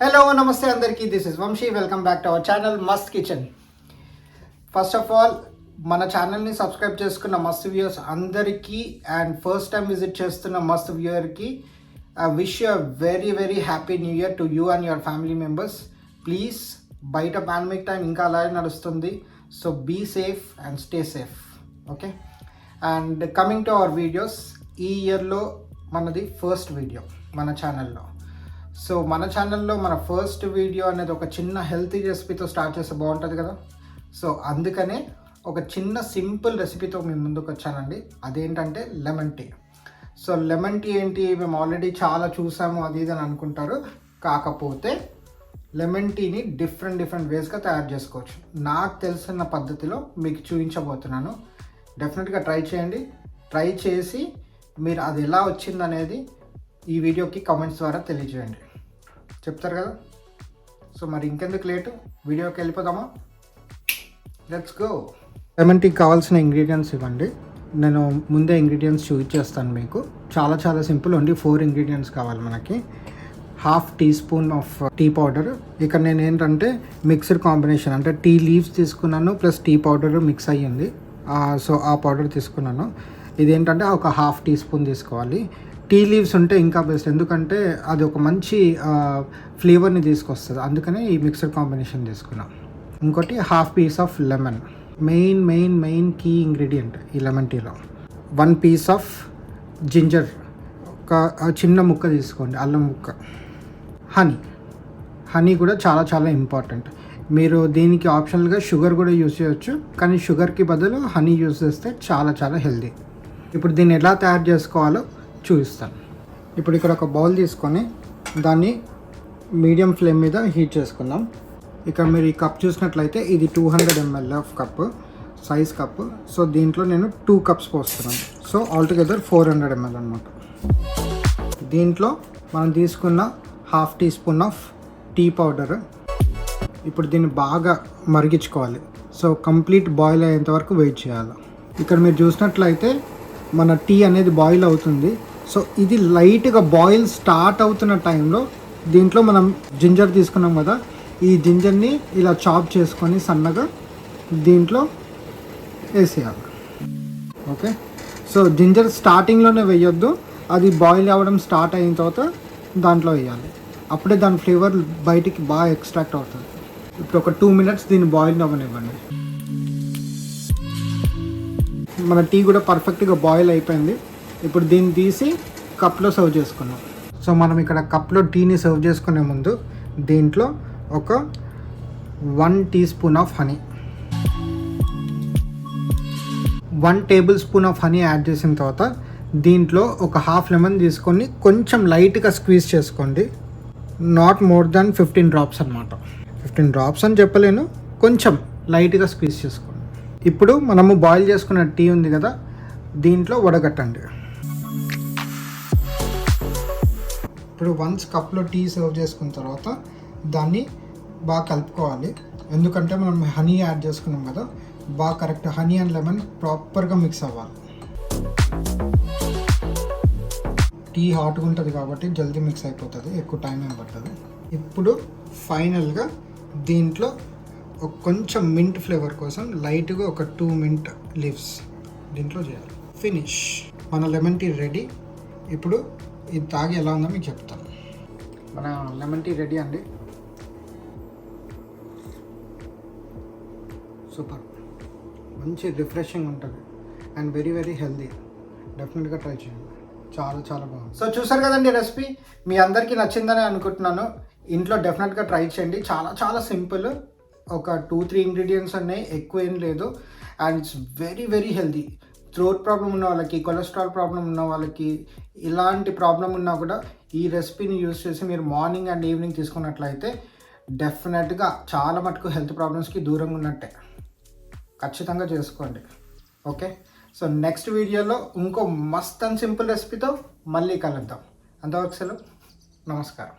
Hello, namaste andarki. This is Vamshi. Welcome back to our channel Mast Kitchen. First of all, మన ఛానల్ని subscribe చేసుకున్న must viewers అందరికీ and first time visit చేస్తున్న must వ్యూయర్కి I wish you very very happy new year to you and your family members. Please బయట pandemic time ఇంకా అలాగే నడుస్తుంది, so be safe and stay safe. Okay, and coming to our videos, ఈ ఇయర్లో మనది first video మన ఛానల్లో. So మన ఛానల్లో మన ఫస్ట్ వీడియో అనేది ఒక చిన్న హెల్తీ రెసిపీతో స్టార్ట్ చేస్తే బాగుంటుంది కదా. సో అందుకనే ఒక చిన్న సింపుల్ రెసిపీతో మేము ముందుకు వచ్చానండి. అదేంటంటే lemon tea. So lemon tea ఏంటి, మేము ఆల్రెడీ చాలా చూసాము అది ఇది అని అనుకుంటారు. కాకపోతే లెమన్ టీని డిఫరెంట్ వేస్గా తయారు చేసుకోవచ్చు. నాకు తెలిసిన పద్ధతిలో మీకు చూపించబోతున్నాను. డెఫినెట్గా ట్రై చేయండి. ట్రై చేసి మీరు అది ఎలా వచ్చిందనేది ఈ వీడియోకి కామెంట్స్ ద్వారా తెలియజేయండి. చెప్తారు కదా. సో మరి ఇంకెందుకు లేటు, వీడియోకి వెళ్ళిపోదామా? Let's go. లెమన్ టీకి కావాల్సిన ఇంగ్రీడియంట్స్ ఇవ్వండి. నేను ముందే ఇంగ్రీడియంట్స్ చూపించేస్తాను మీకు. చాలా సింపుల్, ఓన్లీ 4 ఇంగ్రీడియంట్స్ కావాలి మనకి. 1/2 teaspoon ఆఫ్ టీ పౌడర్. ఇక్కడ నేను ఏంటంటే మిక్సర్ కాంబినేషన్, అంటే టీ లీవ్స్ తీసుకున్నాను ప్లస్ టీ పౌడర్ మిక్స్ అయ్యింది. సో ఆ పౌడర్ తీసుకున్నాను. ఇదేంటంటే ఒక 1/2 teaspoon తీసుకోవాలి. టీ లీవ్స్ ఉంటే ఇంకా బెస్ట్, ఎందుకంటే అది ఒక మంచి ఫ్లేవర్ని తీసుకొస్తుంది. అందుకనే ఈ మిక్సర్ కాంబినేషన్ తీసుకున్నాను. ఇంకోటి 1/2 piece of lemon, main key ingredient ఈ లెమన్ టీలో. 1 piece ఆఫ్ జింజర్, ఒక చిన్న ముక్క తీసుకోండి, అల్లం ముక్క. హనీ కూడా చాలా ఇంపార్టెంట్. మీరు దీనికి ఆప్షనల్గా షుగర్ కూడా యూజ్ చేయొచ్చు, కానీ షుగర్కి బదులు హనీ యూజ్ చేస్తే చాలా హెల్దీ. ఇప్పుడు దీన్ని ఎలా తయారు చేసుకోవాలో చూపిస్తాను. ఇప్పుడు ఇక్కడ ఒక బౌల్ తీసుకొని దాన్ని మీడియం ఫ్లేమ్ మీద హీట్ చేసుకుందాం. ఇక్కడ మీరు ఈ కప్ చూసినట్లయితే ఇది 200 ml of cup, size cup. So దీంట్లో నేను 2 cups పోస్తున్నాను. సో ఆల్టుగెదర్ 400 ml అనమాట. దీంట్లో మనం తీసుకున్న 1/2 teaspoon ఆఫ్ టీ పౌడర్. ఇప్పుడు దీన్ని బాగా మరిగించుకోవాలి. సో కంప్లీట్ బాయిల్ అయ్యేంత వరకు వెయిట్ చేయాలి. ఇక్కడ మీరు చూసినట్లయితే మన టీ అనేది బాయిల్ అవుతుంది. సో ఇది లైట్గా బాయిల్ స్టార్ట్ అవుతున్న టైంలో దీంట్లో మనం జింజర్ తీసుకున్నాం కదా, ఈ జింజర్ని ఇలా చాప్ చేసుకొని సన్నగా దీంట్లో వేసేయాలి. ఓకే, సో జింజర్ స్టార్టింగ్లోనే వేయొద్దు, అది బాయిల్ అవ్వడం స్టార్ట్ అయిన తర్వాత దాంట్లో వేయాలి. అప్పుడే దాని ఫ్లేవర్ బయటికి బాగా ఎక్స్ట్రాక్ట్ అవుతుంది. ఇప్పుడు ఒక 2 minutes దీన్ని బాయిల్ అవ్వనివ్వండి. మన టీ కూడా పర్ఫెక్ట్గా బాయిల్ అయిపోయింది. ఇప్పుడు దీన్ని తీసి కప్లో సర్వ్ చేసుకున్నాం. సో మనం ఇక్కడ కప్లో టీని సర్వ్ చేసుకునే ముందు దీంట్లో ఒక 1 teaspoon of honey, 1 tablespoon of honey add చేసిన తర్వాత దీంట్లో ఒక 1/2 lemon తీసుకొని కొంచెం లైట్గా స్క్వీజ్ చేసుకోండి. నాట్ మోర్ దాన్ 15 drops అనమాట. 15 drops అని చెప్పలేను, కొంచెం లైట్గా స్క్వీజ్ చేసుకోండి. ఇప్పుడు మనము బాయిల్ చేసుకున్న టీ ఉంది కదా, దీంట్లో వడగట్టండి. ఇప్పుడు వన్స్ కప్లో టీ సర్వ్ చేసుకున్న తర్వాత దాన్ని బాగా కలుపుకోవాలి. ఎందుకంటే మనం హనీ యాడ్ చేసుకున్నాం కదా, బాగా కరెక్ట్ హనీ అండ్ లెమన్ ప్రాపర్గా మిక్స్ అవ్వాలి. టీ హాట్గా ఉంటుంది కాబట్టి జల్దీ మిక్స్ అయిపోతుంది, ఎక్కువ టైం ఏం పడుతుంది. ఇప్పుడు ఫైనల్గా దీంట్లో ఒక కొంచెం మింట్ ఫ్లేవర్ కోసం లైట్గా ఒక 2 mint లీవ్స్ దీంట్లో చేయాలి. ఫినిష్, మన లెమన్ టీ రెడీ. ఇప్పుడు ఇది తాగి ఎలా ఉందో మీకు చెప్తాను. మన లెమన్ టీ రెడీ అండి. సూపర్, మంచి రిఫ్రెషింగ్ ఉంటుంది అండ్ వెరీ హెల్దీ. డెఫినెట్గా ట్రై చేయండి, చాలా బాగుంది. సో చూసారు కదండి రెసిపీ, మీ అందరికీ నచ్చిందని అనుకుంటున్నాను. ఇంట్లో డెఫినెట్గా ట్రై చేయండి. చాలా సింపుల్, ఒక 2-3 ఇంగ్రీడియంట్స్ ఉన్నాయి, ఎక్కువ ఏం లేదు. And it's very healthy. Throat problem ఉన్న వాళ్ళకి, కొలెస్ట్రాల్ ప్రాబ్లం ఉన్న వాళ్ళకి, ఇలాంటి ప్రాబ్లం ఉన్నా కూడా ఈ రెసిపీని యూజ్ చేసి మీరు మార్నింగ్ అండ్ ఈవినింగ్ తీసుకున్నట్లయితే డెఫినెట్గా చాలా మటుకు హెల్త్ ప్రాబ్లమ్స్కి దూరంగా ఉన్నట్టే. ఖచ్చితంగా చేసుకోండి. ఓకే, సో నెక్స్ట్ వీడియోలో ఇంకో మస్త్ అండ్ సింపుల్ రెసిపీతో మళ్ళీ కలుద్దాం. అంతవరకు సెలవు, నమస్కారం.